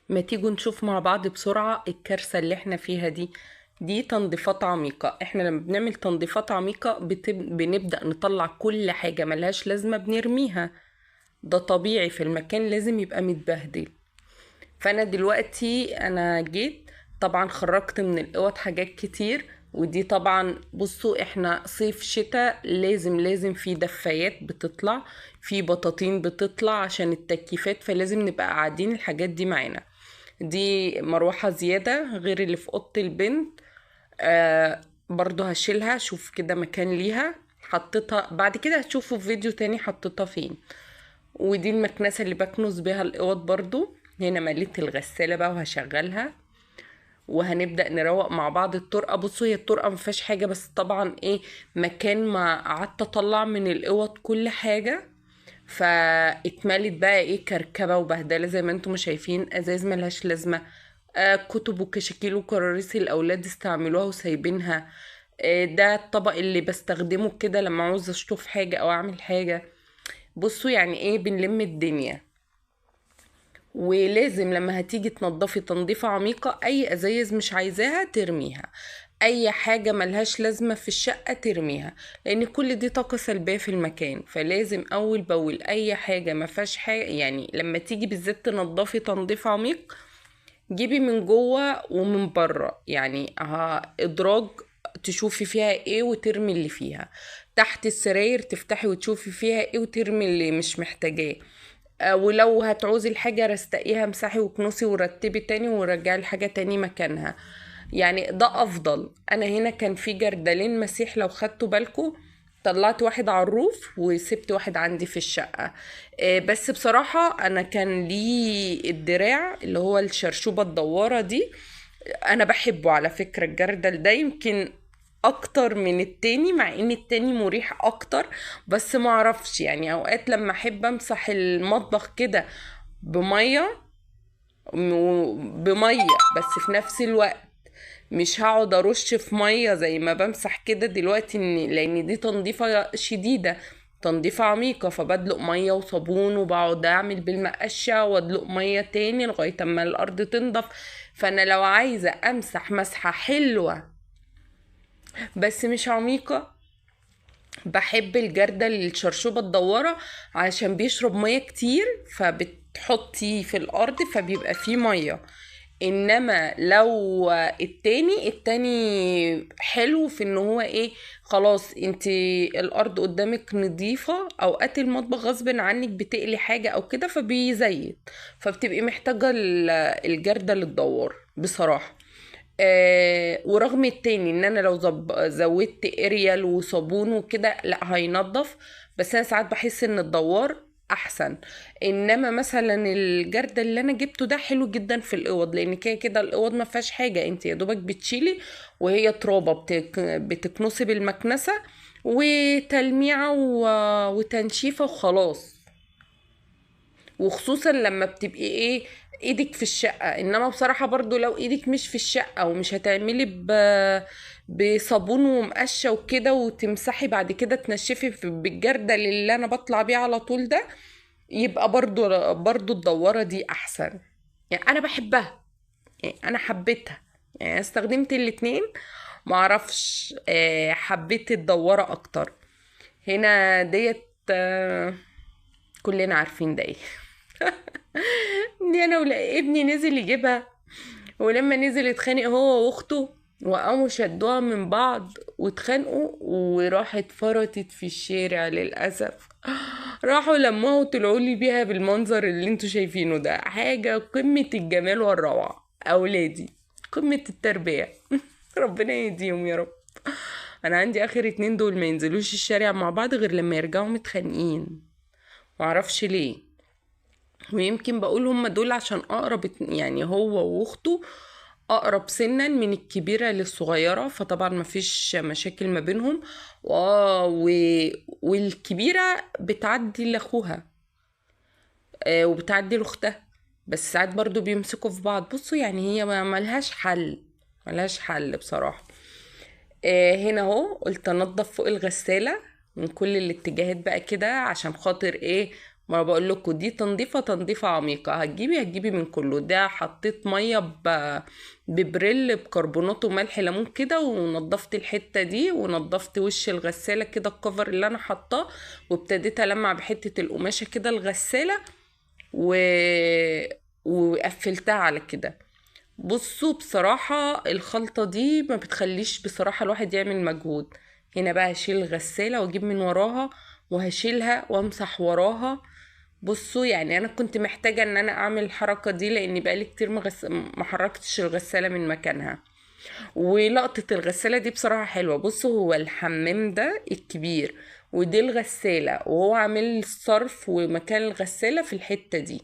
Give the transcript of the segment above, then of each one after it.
ما تيجوا نشوف مع بعض بسرعة الكارثة اللي احنا فيها دي تنظيفات عميقة. احنا لما بنعمل تنظيفات عميقة بنبدأ نطلع كل حاجة ملهاش لازمة بنرميها. ده طبيعي، في المكان لازم يبقى متبهدل. فانا دلوقتي انا جيت، طبعا خرجت من الاوض حاجات كتير. ودي طبعا بصوا، احنا صيف شتاء لازم في دفايات بتطلع، في بطاطين بتطلع عشان التكييفات، فلازم نبقى قاعدين الحاجات دي معانا. دي مروحة زيادة غير اللي في اوضة البنت. برضو هشيلها، شوف كده مكان ليها، حطيتها بعد كده هتشوفوا في فيديو تاني حطيتها فين. ودي المكنسة اللي بكنس بيها الاوض برضو. هنا مليت الغسالة بقى وهشغلها، وهنبدأ نروق مع بعض الطرقة. بصوا هي الطرقة مفيهاش حاجة، بس طبعا ايه، مكان ما قعدت اطلع من الاوض كل حاجة، فاتملت بقى ايه كركبة وبهدلة زي ما انتم شايفين. ازاز ملهاش لازمة، كتب وكشاكيل وكراريس الاولاد استعملوها وسايبينها. ده الطبق اللي بستخدمه كده لما عاوز اشطف حاجة او اعمل حاجة. بصوا يعني ايه بنلم الدنيا. ولازم لما هتيجي تنضفي تنظيفة عميقة، اي ازايز مش عايزاها ترميها، اي حاجة ملهاش لازمة في الشقة ترميها، لان كل دي طاقة سلبية في المكان. فلازم اول باول اي حاجة ما فيهاش حاجة، يعني لما تيجي بالذات تنضفي تنظيف عميق، جيبي من جوه ومن بره، يعني ادراج تشوفي فيها ايه وترمي اللي فيها. تحت السراير تفتحي وتشوفي فيها ايه وترمي اللي مش محتاجاه. ولو هتعوزي الحاجة رستقيها، امسحي وكنسي ورتبي تاني ورجعي الحاجة تاني مكانها. يعني ده افضل. انا هنا كان في جردلين مسيح لو خدتوا بالكم، طلعت واحد على الروف وسبت واحد عندي في الشقة. بس بصراحة انا كان لي الدراع اللي هو الشرشوبة الدوارة دي، انا بحبه على فكرة. الجردل ده يمكن اكتر من التاني، مع ان التاني مريح اكتر. بس ما اعرفش، يعني اوقات لما احب امسح المطبخ كده بمية بمية، بس في نفس الوقت مش هقعد ارش في مية زي ما بمسح كده دلوقتي، لان دي تنظيفة شديدة، تنظيفة عميقة. فبدلق مية وصابون وبقعد اعمل بالمقشة وادلق مية تاني لغاية اما الارض تنضف. فانا لو عايزة امسح مسحة حلوة بس مش عميقة، بحب الجردل الشرشوبة الدوارة، علشان بيشرب مية كتير، فبتحطي في الأرض فبيبقى فيه مية. انما لو التاني حلو في ان هو ايه، خلاص انتي الارض قدامك نظيفة، اوقات المطبخ غصب عنك بتقلي حاجة او كده فبيزيت، فبتبقي محتاجة الجردل الدوار بصراحة. ورغم التاني ان انا لو زودت اريال وصابون وكده لا هينضف، بس انا ساعات بحس ان الدوار احسن. انما مثلا الجردل اللي انا جبته ده حلو جدا في الاوض، لان كده كده الاوض ما فيهاش حاجه، انت يا دوبك بتشيلي وهي ترابه بتكنسي بالمكنسه وتلميعه وتنشيفه وخلاص. وخصوصا لما بتبقي ايه ايدك في الشقة. انما بصراحة برضو لو ايدك مش في الشقة ومش هتعملي بصابون ومقشة وكده وتمسحي بعد كده تنشفي بالجردل اللي انا بطلع بيه على طول ده، يبقى برضو الدوارة دي احسن. يعني انا بحبها، يعني انا حبيتها، يعني استخدمت الاتنين. معرفش، حبيت الدوارة اكتر. هنا ديت، كلنا عارفين ده ايه. دي انا ولا ابني نزل يجيبها، ولما نزل اتخانق هو واخته، وقاموا شدوها من بعض واتخانقوا وراحت فرطت في الشارع للأسف. راحوا لموها وطلعوا لي بيها بالمنظر اللي انتوا شايفينه ده. حاجة قمة الجمال والروعة. أولادي قمة التربية. ربنا يهديهم يا رب. أنا عندي آخر اتنين دول ما ينزلوش الشارع مع بعض غير لما يرجعوا متخانقين، معرفش ليه. ويمكن بقول هم دول عشان اقرب، يعني هو واخته اقرب سنا من الكبيرة للصغيرة، فطبعا مفيش مشاكل ما بينهم. و... والكبيرة بتعدي لاخوها، وبتعدي لاختها، بس ساعات برضو بيمسكوا في بعض. بصوا يعني هي ملهاش حل، ملهاش حل بصراحة. هنا اهو قلت انضف فوق الغسالة من كل الاتجاهات بقى كده، عشان خاطر ايه، ما بقول لكم دي تنظيفة عميقة. هتجيبي من كله ده. حطيت مية ببريل بكربونات وملح ليمون كده، ونضفت الحتة دي، ونضفت وش الغسالة كده، الكفر اللي انا حطاه، وابتديت ألمع بحتة القماشة كده الغسالة و... وقفلتها على كده. بصوا بصراحة الخلطة دي ما بتخليش بصراحة الواحد يعمل مجهود. هنا بقى هشيل الغسالة واجيب من وراها، وهشيلها وامسح وراها. بصوا يعني انا كنت محتاجة ان انا اعمل الحركة دي، لاني بقالي كتير ما حركتش الغسالة من مكانها. ولقطة الغسالة دي بصراحة حلوة. بصوا هو الحمام ده الكبير، ودي الغسالة، وهو عامل الصرف ومكان الغسالة في الحتة دي،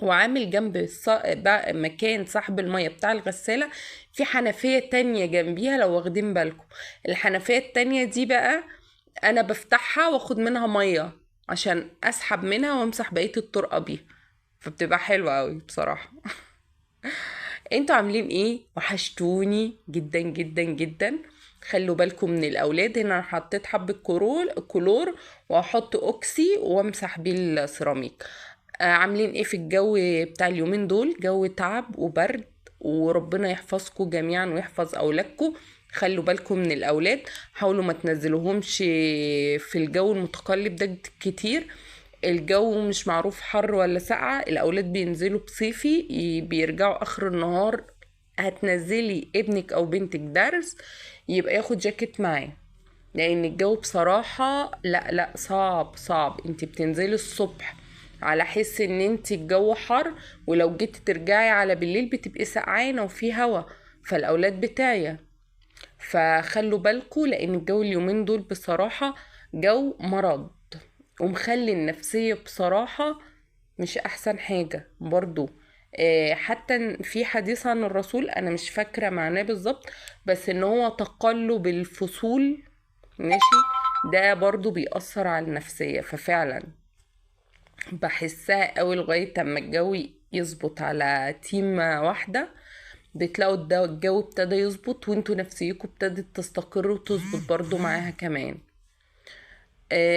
وعامل جنب بقى مكان سحب المية بتاع الغسالة في حنفية تانية جنبيها. لو واخدين بالكم الحنفية التانية دي بقى انا بفتحها واخد منها مية عشان اسحب منها وامسح بقية الطرقة بيها، فبتبقى حلوة قوي بصراحة. انتوا عاملين ايه؟ وحشتوني جدا جدا جدا. خلوا بالكم من الاولاد. هنا انا حطيت حبة كلور، وهحط اوكسي وامسح بيه السيراميك. عاملين ايه في الجو بتاع اليومين دول؟ جو تعب وبرد، وربنا يحفظكم جميعا ويحفظ اولادكم. خلوا بالكم من الاولاد، حاولوا ما تنزلوهمش في الجو المتقلب ده كتير. الجو مش معروف حر ولا ساقعة. الأولاد بينزلوا بصيفي بيرجعوا آخر النهار. هتنزلي ابنك أو بنتك درس، يبقى ياخد جاكيت معاه، لأن الجو بصراحة لا لا صعب صعب. انت بتنزلي الصبح على حس ان انت الجو حر، ولو جيتي ترجعي على بالليل بتبقي سقعانة وفي هوا، فالأولاد بتاعي. فخلوا بالكوا، لأن الجو اليومين دول بصراحة جو مرض، ومخلي النفسية بصراحة مش احسن حاجة برضو. حتى في حديث عن الرسول انا مش فاكرة معناه بالظبط، بس ان هو تقلب الفصول، ماشي، ده برضو بيأثر على النفسية. ففعلا بحسها قوي لغاية اما الجو يظبط على تيم واحدة، بتلاقوا الجو ابتدى يظبط، وانتوا نفسيكوا ابتدت تستقر وتظبط برضو معاها كمان.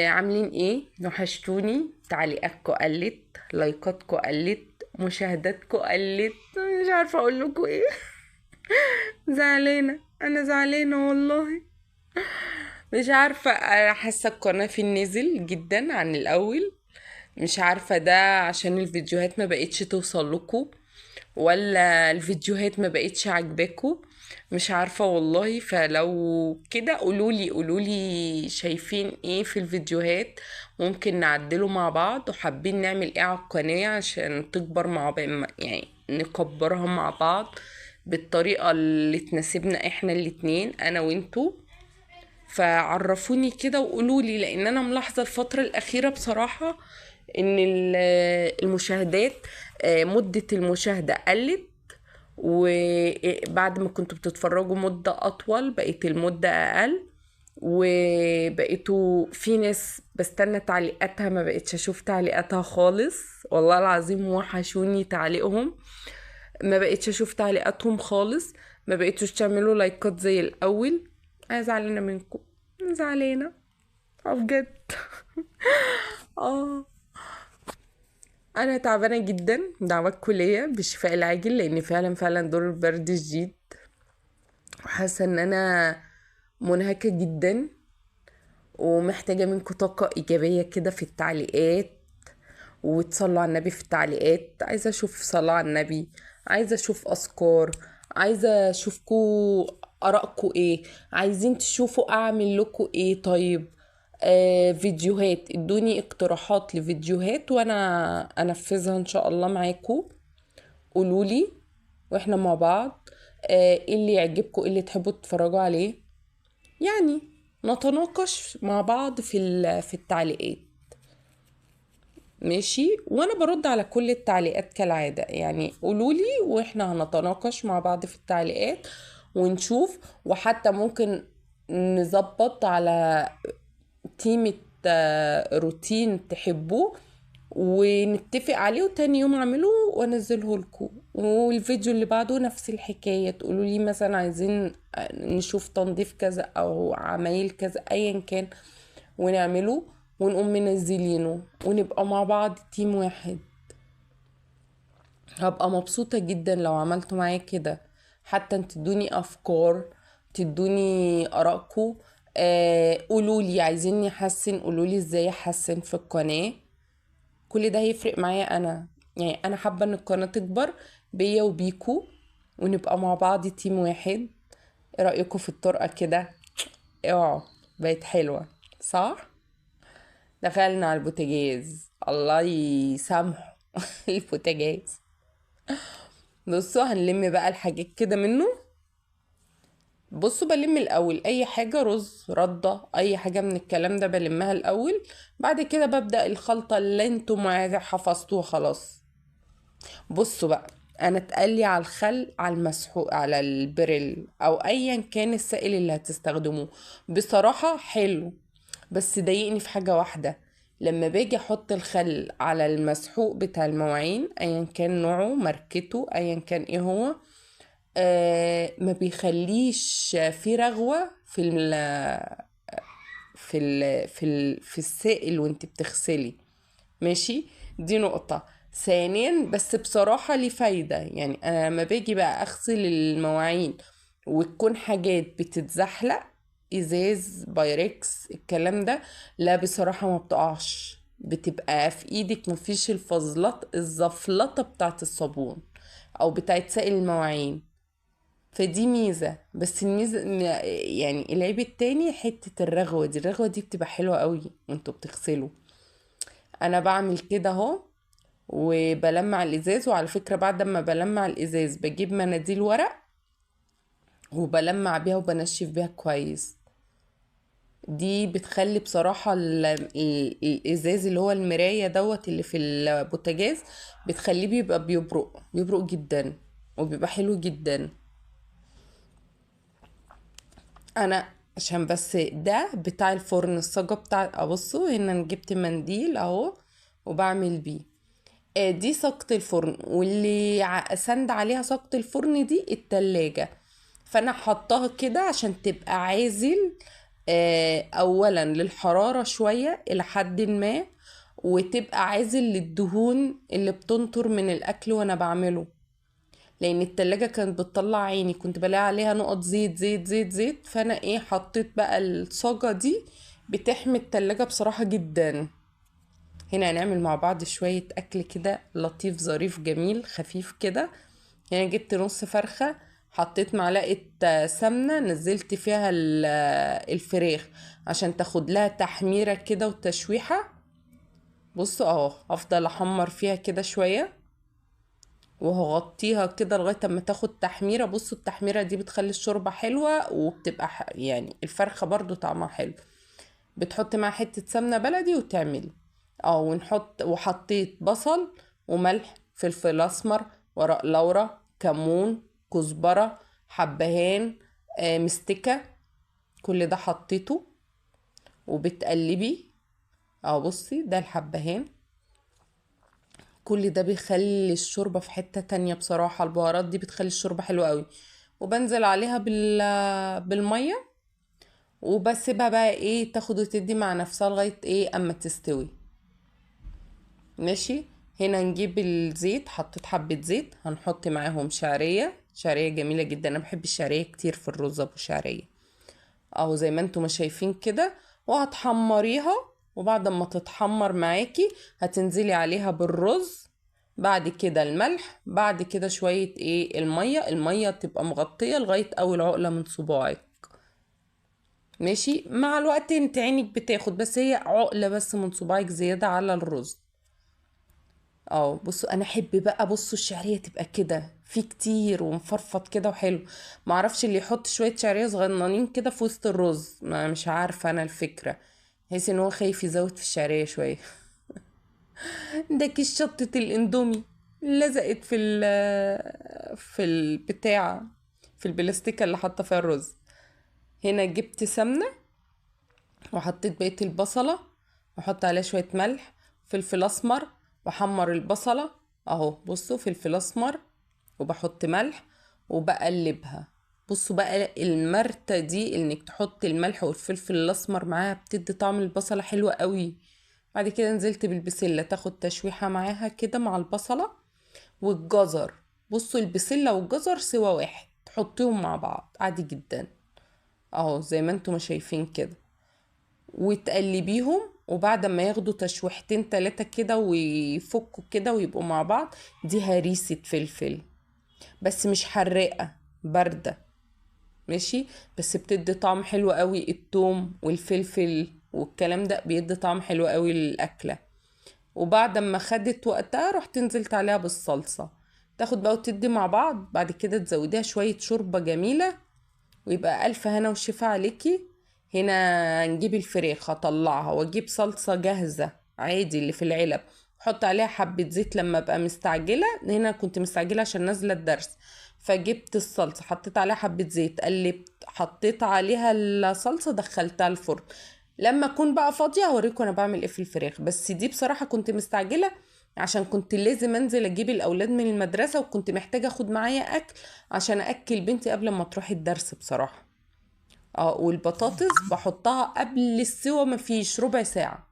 عاملين ايه؟ وحشتوني. تعليقاتكم قلت، لايكاتكم قلت، مشاهداتكم قلت، مش عارفه اقول لكم ايه. زعلانه، انا زعلانه والله. مش عارفه، انا حاسه القناه في النزل جدا عن الاول. مش عارفه ده عشان الفيديوهات ما بقتش توصل لكم، ولا الفيديوهات ما بقتش عاجباكوا. مش عارفة والله. فلو كده قولولي شايفين ايه في الفيديوهات، ممكن نعدله مع بعض، وحابين نعمل ايه على القناة عشان تكبر مع بعض، يعني نكبرها مع بعض بالطريقة اللي تناسبنا احنا الاتنين، انا وانتو. فعرفوني كده وقولولي، لان انا ملاحظة الفترة الاخيرة بصراحة ان المشاهدات، مدة المشاهدة قلت، وبعد ما كنتوا بتتفرجوا مدة أطول بقيت المدة أقل، وبقيتوا في ناس بستنى تعليقاتها ما بقيتش أشوف تعليقاتها خالص. والله العظيم وحشوني تعليقهم، ما بقيتش أشوف تعليقاتهم خالص. ما بقيتوش تعملوا لايكات زي الأول. أنا زعلانة منكم، زعلانة بجد. اه انا تعبانه جدا. دعواتكم ليا بالشفاء العاجل، لان فعلا دور البرد شديد، وحاسه ان انا منهكه جدا، ومحتاجه منكم طاقه ايجابيه كده في التعليقات، وتصلوا على النبي في التعليقات. عايزه اشوف صلاه على النبي، عايزه اشوف اذكار، عايزه اشوفكم ارائكم ايه، عايزين تشوفوا اعمل لكم ايه. طيب فيديوهات، ادوني اقتراحات لفيديوهات وانا انفذها ان شاء الله معاكم. قولولي واحنا مع بعض ايه اللي يعجبكم، ايه اللي تحبوا تتفرجوا عليه، يعني نتناقش مع بعض في التعليقات. ماشي، وانا برد على كل التعليقات كالعادة. يعني قولولي واحنا هنتناقش مع بعض في التعليقات ونشوف. وحتى ممكن نظبط على تيمة روتين تحبوه، ونتفق عليه، وتاني يوم اعمله وانزله لكم. والفيديو اللي بعده نفس الحكاية، تقولوا لي مثلا عايزين نشوف تنظيف كذا او عمايل كذا ايا كان، ونعمله ونقوم منزلينه ونبقى مع بعض تيم واحد. هبقى مبسوطة جدا لو عملتوا معايا كده. حتى انت تدوني افكار، تدوني ارائكم. قولولي عايزيني احسن، قولولي ازاي احسن في القناة. كل ده هيفرق معايا انا. يعني انا حابة ان القناة تكبر بيا وبيكو، ونبقى مع بعض تيم واحد. ايه رأيكم في الطرقة كده؟ اوعوا، بقت حلوة صح؟ دخلنا على البوتاجاز، الله يسامحه. البوتاجاز. بصوا هنلم بقى الحاجات كده منه. بصوا بلم الاول اي حاجة، رز، ردة، اي حاجة من الكلام ده بلمها الاول. بعد كده ببدأ الخلطة اللي انتم حفظتوها خلاص. بصوا بقى، انا اتقلي على الخل، على المسحوق، على البريل او ايا كان السائل اللي هتستخدموه. بصراحة حلو، بس ضايقني في حاجة واحدة. لما باجي احط الخل على المسحوق بتاع المواعين ايا كان نوعه، ماركته، ايا كان ايه هو، ما بيخليش في رغوة في السائل وانت بتغسلي. ماشي، دي نقطة. ثانيا، بس بصراحة ليه فايدة. يعني انا لما باجي بقى اغسل المواعين وتكون حاجات بتتزحلق، ازاز، بايركس، الكلام ده، لا بصراحة ما بتقعش، بتبقى في ايدك، مفيش الزفلطة بتاعت الصابون او بتاعت سائل المواعين. فدي ميزة. بس يعني العيب التاني حتة الرغوة دي. الرغوة دي بتبقى حلوة قوي وانتوا بتغسلوا. انا بعمل كده اهو، وبلمع الازاز. وعلى فكرة بعد ما بلمع الازاز بجيب مناديل ورق وبلمع بيها وبنشف بيها كويس. دي بتخلي بصراحة الازاز اللي هو المراية دوت اللي في البوتاجاز، بتخليه بيبقى بيبرق جدا، وبيبقى حلو جدا. انا عشان بس ده بتاع الفرن، الصاجة بتاع، ابصوا هنا أنا جبت منديل اهو وبعمل بيه. دي صاجة الفرن، واللي سند عليها صاجة الفرن دي التلاجة. فانا حطاها كده عشان تبقى عازل، اولا للحرارة شوية الى حد ما، وتبقى عازل للدهون اللي بتنطر من الاكل وانا بعمله. لان التلاجة كانت بتطلع عيني، كنت بلاقي عليها نقط زيت زيت زيت زيت. فانا حطيت بقى الصاجة دي، بتحمي التلاجة بصراحة جدا. هنا هنعمل مع بعض شوية اكل كده لطيف ظريف جميل خفيف كده. هنا جبت نص فرخة، حطيت معلقة سمنة، نزلت فيها الفراخ عشان تاخد لها تحميرة كده وتشويحة. بصوا اهو، افضل احمر فيها كده شوية، وهغطيها كده لغاية اما تاخد تحميرة. بصوا التحميرة دي بتخلي الشوربة حلوة، وبتبقى يعني الفرخة برضو طعمها حلو. بتحط معاها حتة سمنة بلدي وتعملي. وحطيت بصل وملح، فلفل اسمر، ورق لورا، كمون، كزبرة، حبهان، مستكة. كل ده حطيته وبتقلبي. بصي ده الحبهان. كل ده بيخلي الشوربة في حتة تانية بصراحة. البهارات دي بتخلي الشوربة حلوة قوي. وبنزل عليها بالمية، وبسيبها بقى تاخد وتدي مع نفسها لغاية اما تستوي. ماشي. هنا نجيب الزيت، حطيت حبة زيت، هنحط معاهم شعرية. شعرية جميلة جدا، انا بحب الشعرية كتير في الرز ابو شعرية اهو زي ما انتم ما شايفين كده. وهتحمريها، وبعد ما تتحمر معاكي هتنزلي عليها بالرز. بعد كده الملح، بعد كده شوية المية تبقى مغطية لغاية اول عقلة من صباعك. ماشي. مع الوقت انت عينك بتاخد، بس هي عقلة بس من صباعك زيادة على الرز. بصوا انا احب بقى، بصوا الشعريه تبقى كده في كتير ومفرفط كده وحلو. معرفش اللي يحط شويه شعريه صغننين كده في وسط الرز، ما مش عارفه انا الفكره. حيث ان هو خايف يزود في الشعريه شويه. ده كيس شطه الاندومي لزقت في البتاع، في البلاستيكه اللي حاطه فيها الرز. هنا جبت سمنه وحطيت بقيه البصله، واحط عليها شويه ملح، فلفل اسمر، واحمر البصله اهو. بصوا فلفل اسمر، وبحط ملح وبقلبها. بصوا بقى المرتة دي انك تحط الملح والفلفل الاسمر معاها بتدي طعم البصلة حلوة قوي. بعد كده نزلت بالبسلة تاخد تشويحة معاها كده مع البصلة والجزر. بصوا البسلة والجزر سوا واحد، تحطيهم مع بعض عادي جدا اهو زي ما انتم شايفين كده، وتقلبيهم. وبعد ما ياخدوا تشويحتين تلاتة كده ويفكوا كده ويبقوا مع بعض، دي هريسة فلفل بس مش حراقة، باردة. ماشي، بس بتدي طعم حلو قوي، التوم والفلفل والكلام ده بيدي طعم حلو قوي للأكلة. وبعد ما خدت وقتها رحت نزلت عليها بالصلصة، تاخد بقى وتدي مع بعض. بعد كده تزوديها شوية شوربة جميلة، ويبقى ألف هنا وشفا عليكي. هنا نجيب الفراخ هطلعها واجيب صلصة جاهزة عادي اللي في العلب، احط عليها حبة زيت لما ابقى مستعجلة. هنا كنت مستعجلة عشان نازلة الدرس، فجبت الصلصة حطيت عليها حبة زيت، قلبت، حطيت عليها الصلصة، دخلتها الفرن. لما اكون بقى فاضية هوريكم انا بعمل ايه في الفراخ. بس دي بصراحة كنت مستعجلة عشان كنت لازم انزل اجيب الاولاد من المدرسة، وكنت محتاجة اخد معايا اكل عشان اكل بنتي قبل ما تروح الدرس بصراحة. اه، والبطاطس بحطها قبل السوا مفيش ربع ساعة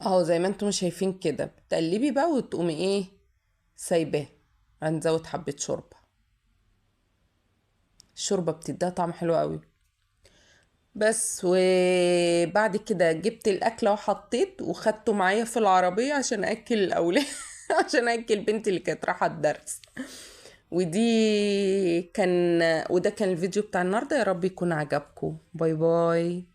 اهو زي ما انتم شايفين كده. بتقلبي بقى وتقومي ايه سايباه. هنزود حبة شوربة، الشوربة بتديها طعم حلو قوي. بس وبعد كده جبت الاكله وحطيت وخدته معايا في العربيه عشان اكل الاولاد عشان اكل بنتي اللي كانت رايحه الدرس. ودي كان وده كان الفيديو بتاع النهارده، يا رب يكون عجبكم. باي باي.